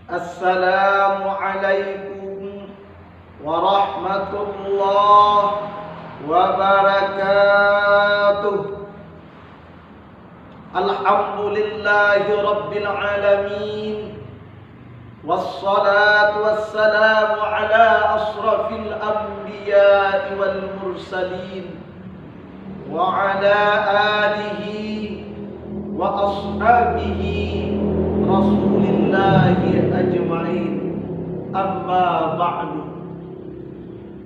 Assalamualaikum warahmatullahi wabarakatuh. Alhamdulillahi rabbil alamin. Wassalatu wassalamu ala asrafil anbiya'i wal mursalin wa ala alihi wa ashabihi rasulillahi ajma'in. Amma ba'du.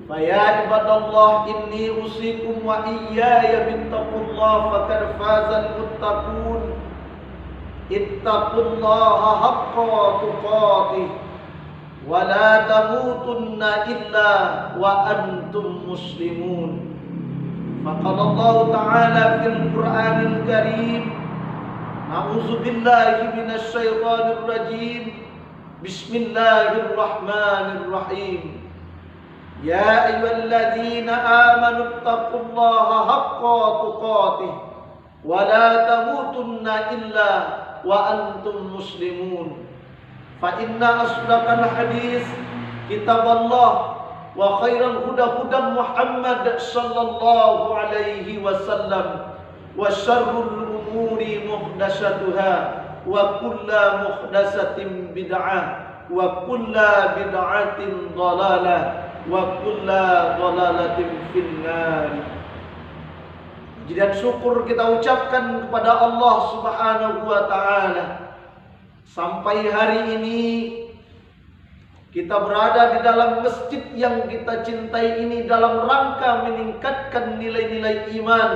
Faya ibadallah, inni usikum wa iyaya bittaqullah faqad fazal muttaqun. Ittaqullaha haqqa tuqatih wa la tamutunna illa wa antum muslimun. Faqala Allah Ta'ala fil Qur'anil Karim, a'udzu billahi minasy syaithanir rajim. Bismillahirrahmanirrahim. Ya ayyuhalladzina amanu taqullaha haqqa tuqatih wa la tamutunna illa wa antum muslimun. Fa inna asdaqal hadis kitaballah wa khairal huda huda Muhammad sallallahu alaihi wasallam wa syarrul umuri muhdatsatuha wa kullu muhdatsatin bid'ah wa kullu bid'atin dhalalah wa kullu dhalalatin finnar. Puji dan syukur kita ucapkan kepada Allah Subhanahu wa taala. Sampai hari ini kita berada di dalam masjid yang kita cintai ini dalam rangka meningkatkan nilai-nilai iman,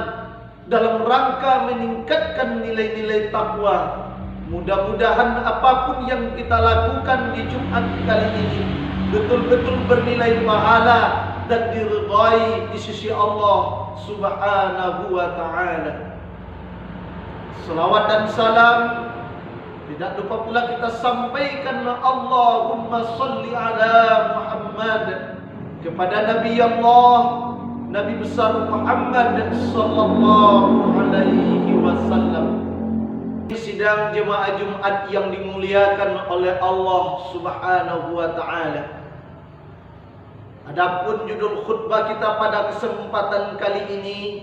dalam rangka meningkatkan nilai-nilai takwa. Mudah-mudahan apapun yang kita lakukan di Jumat kali ini betul-betul bernilai pahala dan diridhai di sisi Allah Subhanahu wa ta'ala. Salawat dan salam tidak lupa pula kita sampaikan, Allahumma salli ala Muhammad, kepada Nabi Allah, Nabi besar Muhammad sallallahu alaihi wasallam. Sidang jemaah Jumat yang dimuliakan oleh Allah Subhanahu wa ta'ala. Adapun judul khutbah kita pada kesempatan kali ini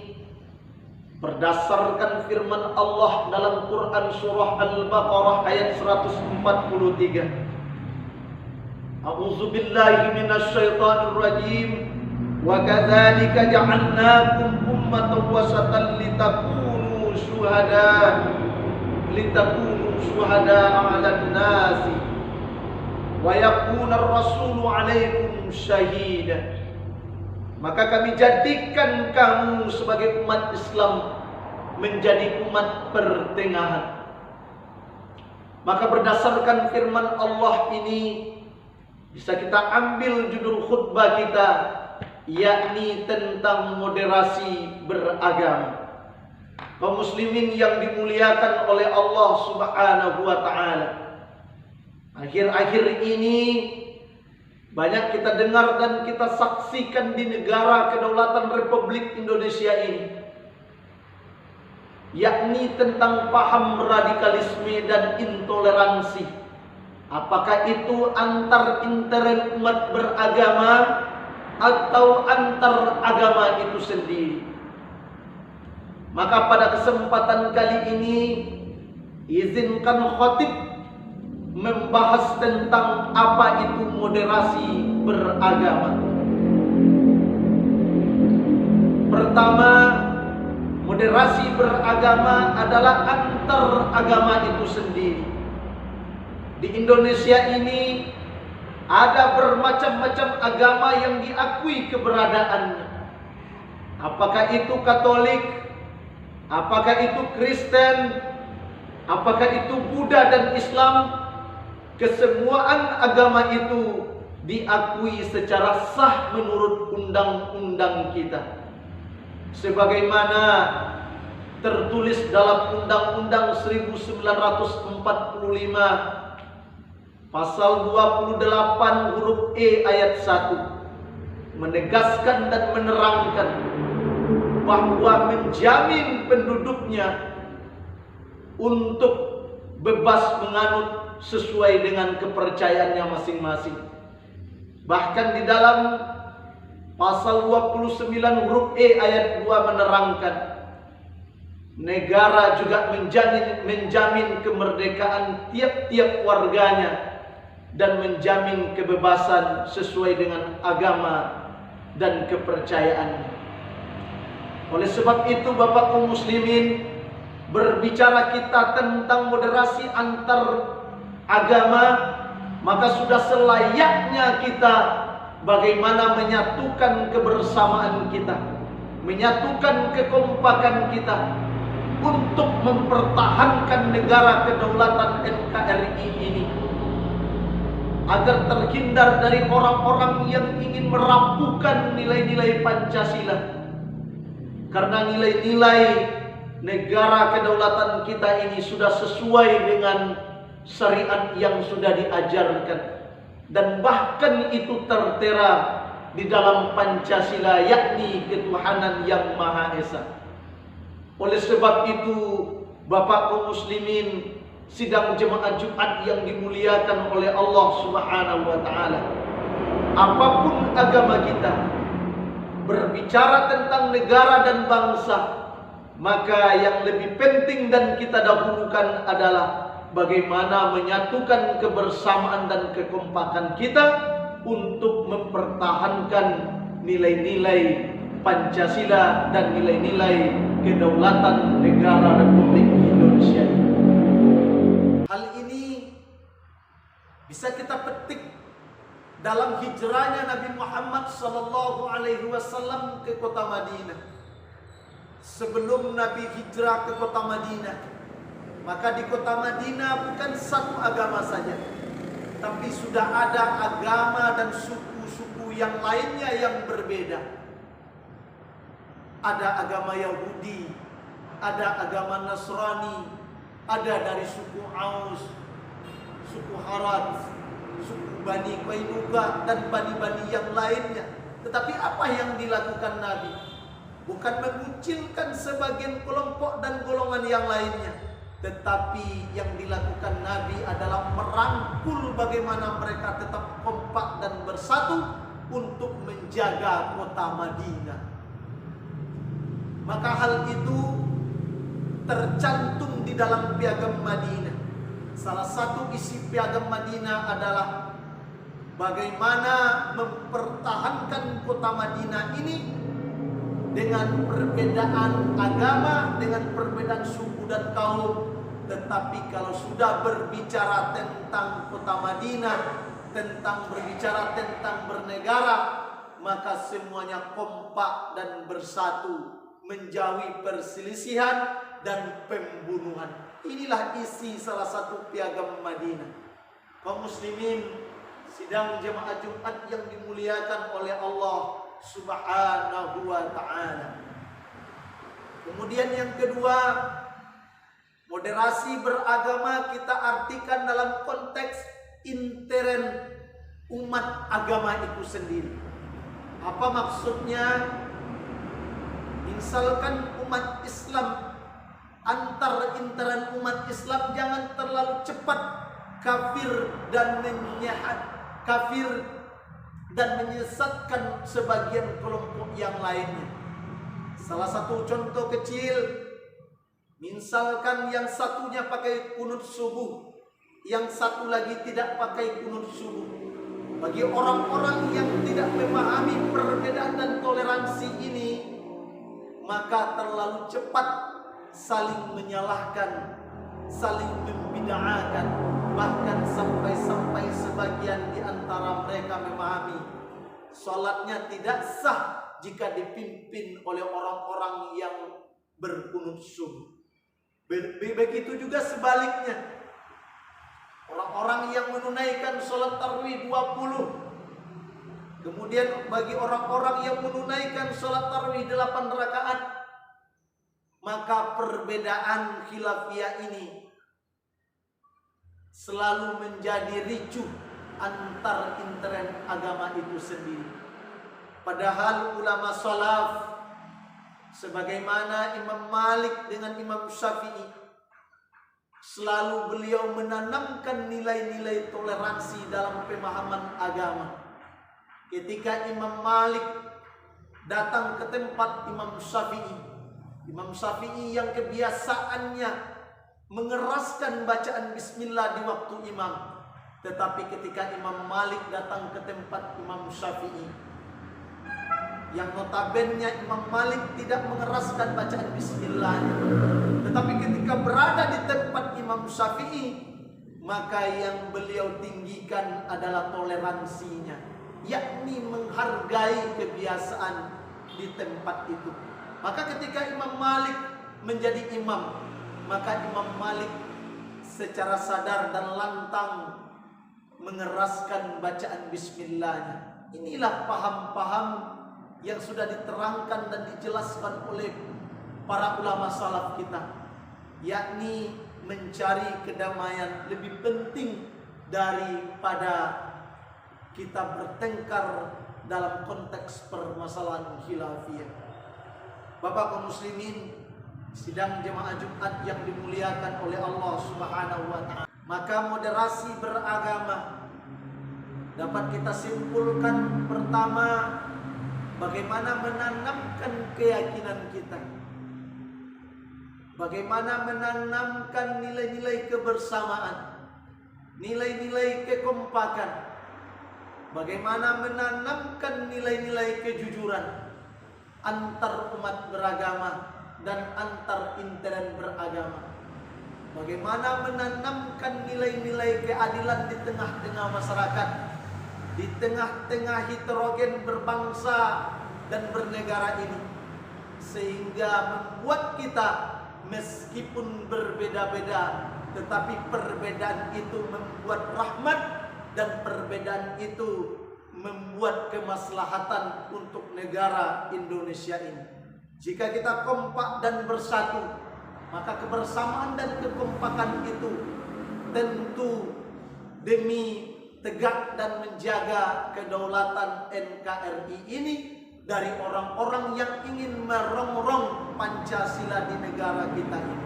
berdasarkan firman Allah dalam Quran surah Al-Baqarah ayat 143. A'udzu billahi minasy syaithanir rajim. Wa kadzalika ja'alnakum ummatan wasatan litakunu syuhada 'alan nasi wa yakuna ar-rasulu 'alaikum syahida. Maka kami jadikan kamu sebagai umat Islam menjadi umat pertengahan. Maka berdasarkan firman Allah ini bisa kita ambil judul khutbah kita, yakni tentang moderasi beragama. Kaum muslimin yang dimuliakan oleh Allah Subhanahu wa ta'ala, akhir-akhir ini banyak kita dengar dan kita saksikan di negara Kedaulatan Republik Indonesia ini, yakni tentang paham radikalisme dan intoleransi. Apakah itu antar intern umat beragama atau antar agama itu sendiri? Maka pada kesempatan kali ini izinkan khatib membahas tentang apa itu moderasi beragama. Pertama, moderasi beragama adalah antar agama itu sendiri. Di Indonesia ini ada bermacam-macam agama yang diakui keberadaannya. Apakah itu Katolik, apakah itu Kristen, apakah itu Buddha dan Islam, kesemuaan agama itu diakui secara sah menurut undang-undang kita. Sebagaimana tertulis dalam Undang-Undang 1945 pasal 28 huruf E ayat 1 menegaskan dan menerangkan bahwa menjamin penduduknya untuk bebas menganut sesuai dengan kepercayaannya masing-masing. Bahkan di dalam pasal 29 huruf E ayat 2 menerangkan, negara juga menjamin kemerdekaan tiap-tiap warganya dan menjamin kebebasan sesuai dengan agama dan kepercayaannya. Oleh sebab itu Bapak kaum muslimin, berbicara kita tentang moderasi antar agama, maka sudah selayaknya kita bagaimana menyatukan kebersamaan kita, menyatukan kekompakan kita untuk mempertahankan negara kedaulatan NKRI ini, agar terhindar dari orang-orang yang ingin merapuhkan nilai-nilai Pancasila. Karena nilai-nilai negara kedaulatan kita ini sudah sesuai dengan syariat yang sudah diajarkan, dan bahkan itu tertera di dalam Pancasila, yakni ketuhanan yang Maha Esa. Oleh sebab itu Bapak kaum muslimin, sidang jemaah Jumat yang dimuliakan oleh Allah Subhanahu wa taala, apapun agama kita, berbicara tentang negara dan bangsa, maka yang lebih penting dan kita dahulukan adalah bagaimana menyatukan kebersamaan dan kekompakan kita untuk mempertahankan nilai-nilai Pancasila dan nilai-nilai kedaulatan negara Republik Indonesia. Hal ini bisa kita petik dalam hijrahnya Nabi Muhammad SAW ke kota Madinah. Sebelum Nabi hijrah ke kota Madinah, maka di kota Madinah bukan satu agama saja, tapi sudah ada agama dan suku-suku yang lainnya yang berbeda. Ada agama Yahudi, ada agama Nasrani, ada dari suku Aus, suku Harad, suku Bani Qainuqa, dan bani-bani yang lainnya. Tetapi apa yang dilakukan Nabi? Bukan mengucilkan sebagian kelompok dan golongan yang lainnya, tetapi yang dilakukan Nabi adalah merangkul bagaimana mereka tetap kompak dan bersatu untuk menjaga kota Madinah. Maka hal itu tercantum di dalam piagam Madinah. Salah satu isi piagam Madinah adalah bagaimana mempertahankan kota Madinah ini dengan perbedaan agama, dengan perbedaan suku dan kaum. Tetapi kalau sudah berbicara tentang kota Madinah, berbicara tentang bernegara, maka semuanya kompak dan bersatu, menjauhi perselisihan dan pembunuhan. Inilah isi salah satu piagam Madinah. Kaum muslimin, sidang jemaah Jumat yang dimuliakan oleh Allah Subhanahu wa ta'ala. Kemudian yang kedua, moderasi beragama kita artikan dalam konteks intern umat agama itu sendiri. Apa maksudnya? Misalkan umat Islam, antar intern umat Islam jangan terlalu cepat kafir dan menyesatkan sebagian kelompok yang lainnya. Salah satu contoh kecil, misalkan yang satunya pakai kunut subuh, yang satu lagi tidak pakai kunut subuh. Bagi orang-orang yang tidak memahami perbedaan dan toleransi ini, maka terlalu cepat saling menyalahkan, saling membid'ahkan, bahkan sampai sebagian di antara mereka memahami salatnya tidak sah jika dipimpin oleh orang-orang yang berkunut subuh. Begitu juga sebaliknya, orang-orang yang menunaikan salat tarawih 20, kemudian bagi orang-orang yang menunaikan salat tarawih 8 rakaat, maka perbedaan khilafiyah ini selalu menjadi ricuh antar intern agama itu sendiri. Padahal ulama salaf sebagaimana Imam Malik dengan Imam Syafi'i selalu beliau menanamkan nilai-nilai toleransi dalam pemahaman agama. Ketika Imam Malik datang ke tempat Imam Syafi'i yang kebiasaannya mengeraskan bacaan bismillah di waktu imam, tetapi ketika Imam Malik datang ke tempat Imam Syafi'i, yang notabene Imam Malik tidak mengeraskan bacaan bismillah, tetapi ketika berada di tempat Imam Syafi'i, maka yang beliau tinggikan adalah toleransinya, yakni menghargai kebiasaan di tempat itu. Maka ketika Imam Malik menjadi imam, maka Imam Malik secara sadar dan lantang mengeraskan bacaan bismillahnya. Inilah paham-paham yang sudah diterangkan dan dijelaskan oleh para ulama salaf kita, yakni mencari kedamaian lebih penting daripada kita bertengkar dalam konteks permasalahan khilafiyah. Bapak kaum muslimin, sidang jemaah Jumat yang dimuliakan oleh Allah Subhanahu wa taala, maka moderasi beragama dapat kita simpulkan pertama, bagaimana menanamkan keyakinan kita, bagaimana menanamkan nilai-nilai kebersamaan, nilai-nilai kekompakan, bagaimana menanamkan nilai-nilai kejujuran antar umat beragama dan antar intern beragama, bagaimana menanamkan nilai-nilai keadilan di tengah-tengah masyarakat, di tengah-tengah heterogen berbangsa dan bernegara ini, sehingga membuat kita meskipun berbeda-beda, tetapi perbedaan itu membuat rahmat, dan perbedaan itu membuat kemaslahatan untuk negara Indonesia ini. Jika kita kompak dan bersatu, maka kebersamaan dan kekompakan itu tentu demi tegak dan menjaga kedaulatan NKRI ini dari orang-orang yang ingin merongrong Pancasila di negara kita ini.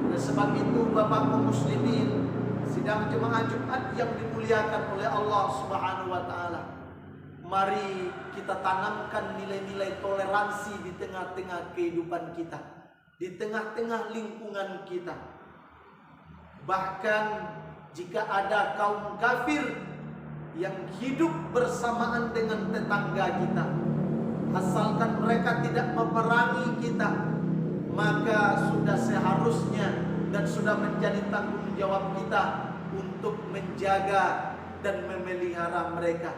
Oleh sebab itu, Bapak kaum muslimin, sidang jemaah Jumat yang dimuliakan oleh Allah Subhanahu wa taala, mari kita tanamkan nilai-nilai toleransi di tengah-tengah kehidupan kita, di tengah-tengah lingkungan kita. Bahkan jika ada kaum kafir yang hidup bersamaan dengan tetangga kita, asalkan mereka tidak memerangi kita, maka sudah seharusnya dan sudah menjadi tanggung jawab kita untuk menjaga dan memelihara mereka.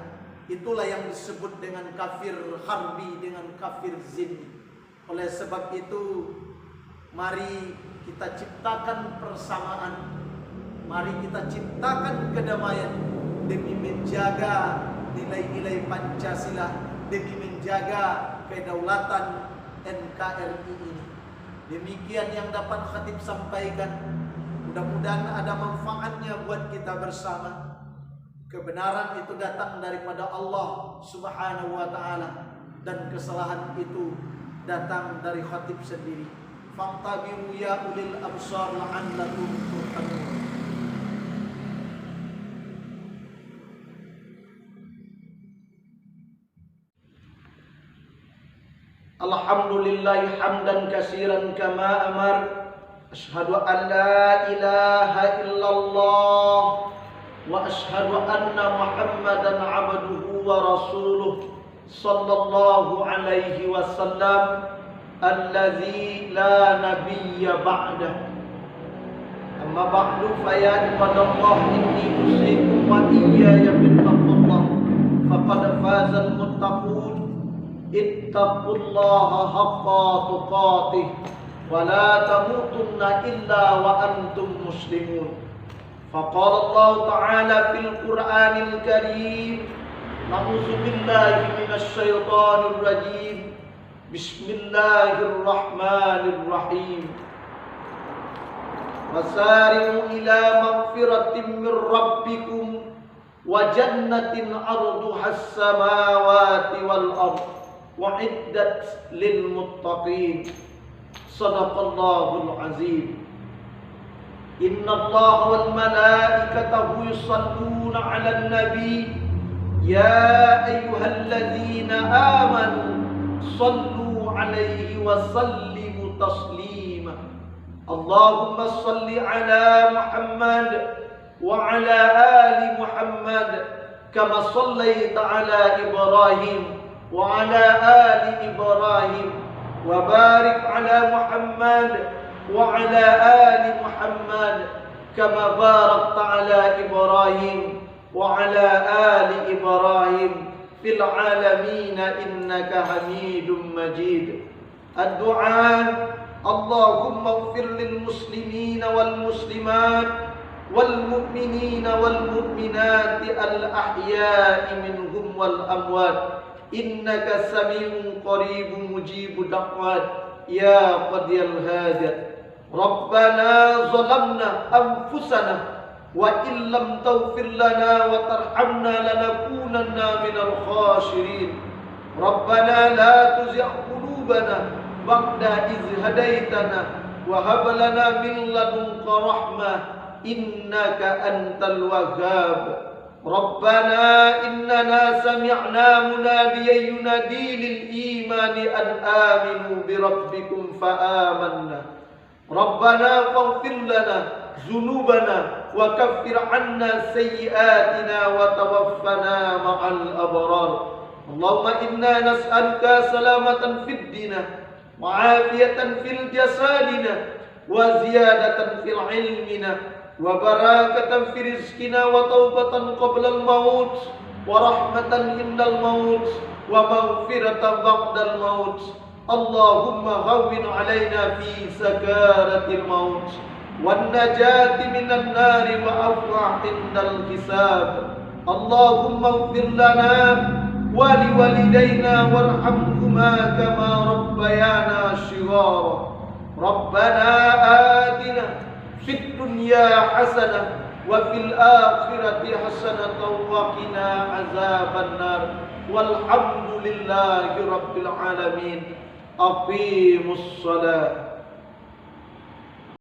Itulah yang disebut dengan kafir harbi, dengan kafir zimmi. Oleh sebab itu, mari kita ciptakan persamaan, mari kita ciptakan kedamaian demi menjaga nilai-nilai Pancasila, demi menjaga kedaulatan NKRI ini. Demikian yang dapat khatib sampaikan. Mudah-mudahan ada manfaatnya buat kita bersama. Kebenaran itu datang daripada Allah Subhanahu wa taala, dan kesalahan itu datang dari khatib sendiri. Faqtabiru ya ulil absar la'allakum turhamun. Alhamdulillah hamdan katsiran kama amar. Asyhadu an la ilaha illallah wa asyhadu anna Muhammadan abduhu wa rasuluh sallallahu alaihi wasallam alladzi la nabiyya ba'dah. Amma ba'du fa ya ibadallah, inni usikum wa iyaya bittaqullah faqad fazal muttaqun. Ittaqullaha haqqa tuqatih wa la tamutunna illa wa antum muslimun. Faqala Allah Ta'ala fil Qur'anil Karim, na'udzu billahi minasy syaithanir rajim. Bismillahirrahmanirrahim. Wasari'u ila maghfiratin min rabbikum wa jannatin 'arduhas samawati wal ardh wa'iddat lil muttaqin. Sadaqallahul azim. إن الله وملائكته يصلون على النبي يا أيها الذين آمنوا صلوا عليه وسلموا تسليما اللهم صل على محمد وعلى آل محمد كما صليت على إبراهيم وعلى آل إبراهيم وبارك على محمد وعلى آل محمد كما باركت على إبراهيم وعلى آل إبراهيم في العالمين إنك حميد مجيد. الدعاء اللهم اغفر للمسلمين والمسلمات والمؤمنين والمؤمنات الأحياء منهم والأموات إنك سميع قريب مجيب دعوات يا قاضي الحاجات. ربنا ظلمنا أنفسنا وإن لم تغفر لنا وترحمنا لنكونن من الخاسرين. ربنا لا تزغ قلوبنا بعد إذ هديتنا وهب لنا من لدنك رحمة إنك أنت الوهاب. ربنا إننا سمعنا مناديا ينادي للإيمان أن آمنوا بربكم فآمنا. ربنا فاغفر لنا ذنوبنا وكفر عنا سيئاتنا وتوفنا مع الأبرار. اللهم إنا نسألك سلامة في الدين وعافية في الجسادنا وزيادة في علمنا وبركة في رزقنا وتوبة قبل الموت ورحمة عند الموت ومغفرة بعد الموت. اللهم هون علينا في سكارة الموت والنجاة من النار وأفرح عند الحساب. اللهم اغفر لنا ولوالدينا وارحمهما كما ربيانا صغارا. ربنا آتنا في الدنيا حسنة وفي الآخرة حسنة وقنا عذاب النار والحمد لله رب العالمين. أقيموا الصلاة.